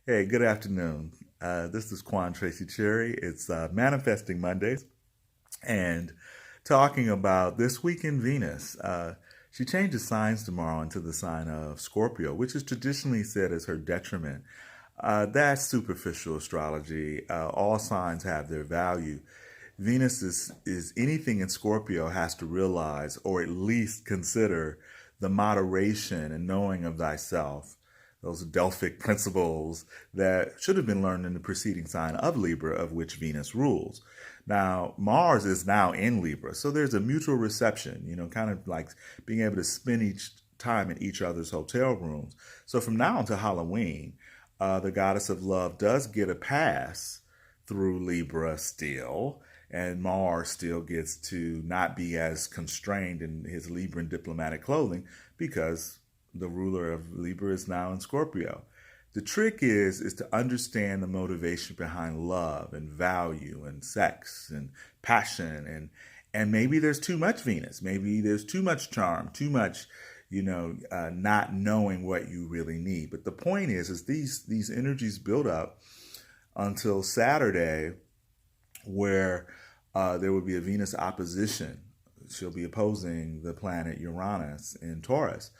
Hey, good afternoon. This is Quan Tracy Cherry. It's Manifesting Mondays and talking about this week in Venus. She changes signs tomorrow into the sign of Scorpio, which is traditionally said as her detriment. That's superficial astrology. All signs have their value. Venus is anything in Scorpio has to realize or at least consider the moderation and knowing of thyself, those Delphic principles that should have been learned in the preceding sign of Libra, of which Venus rules. Now, Mars is now in Libra, so there's a mutual reception, kind of like being able to spend each time in each other's hotel rooms. So from now until Halloween, the goddess of love does get a pass through Libra still, and Mars still gets to not be as constrained in his Libran diplomatic clothing because the ruler of Libra is now in Scorpio. The trick is to understand the motivation behind love and value and sex and passion and maybe there's too much Venus, maybe there's too much charm, too much, not knowing what you really need. But the point is these energies build up until Saturday, where there would be a Venus opposition. She'll be opposing the planet Uranus in Taurus.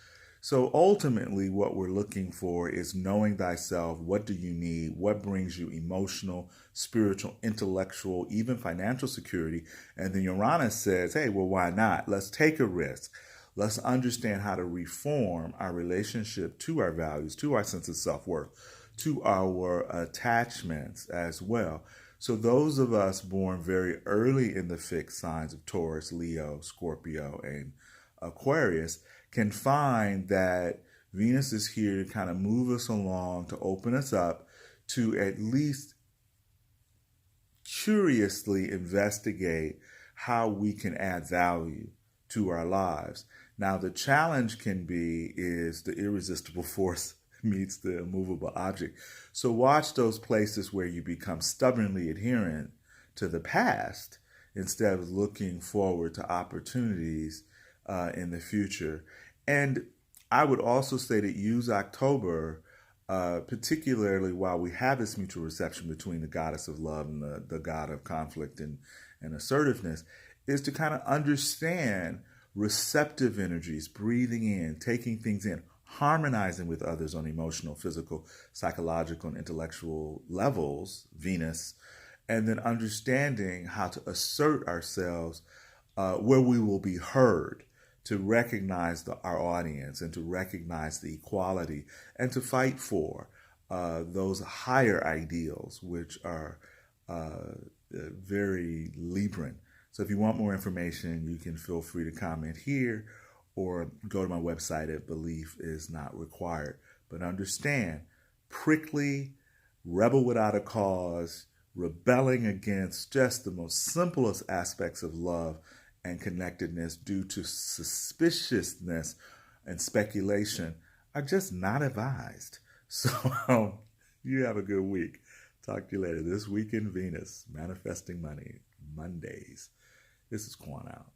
So ultimately, what we're looking for is knowing thyself. What do you need? What brings you emotional, spiritual, intellectual, even financial security? And then Uranus says, hey, well, why not? Let's take a risk. Let's understand how to reform our relationship to our values, to our sense of self-worth, to our attachments as well. So those of us born very early in the fixed signs of Taurus, Leo, Scorpio, and Aquarius can find that Venus is here to kind of move us along, to open us up, to at least curiously investigate how we can add value to our lives. Now, the challenge can be is the irresistible force meets the immovable object. So watch those places where you become stubbornly adherent to the past instead of looking forward to opportunities in the future. And I would also say that use October, particularly while we have this mutual reception between the goddess of love and the god of conflict and assertiveness, is to kind of understand receptive energies, breathing in, taking things in, harmonizing with others on emotional, physical, psychological, and intellectual levels, Venus, and then understanding how to assert ourselves where we will be heard, to recognize our audience and to recognize the equality and to fight for those higher ideals, which are very Libran. So if you want more information, you can feel free to comment here or go to my website at Belief Is Not Required. But understand, prickly, rebel without a cause, rebelling against just the most simplest aspects of love and connectedness due to suspiciousness and speculation are just not advised. So you have a good week. Talk to you later. This week in Venus, Manifesting Money, Mondays. This is Quan out.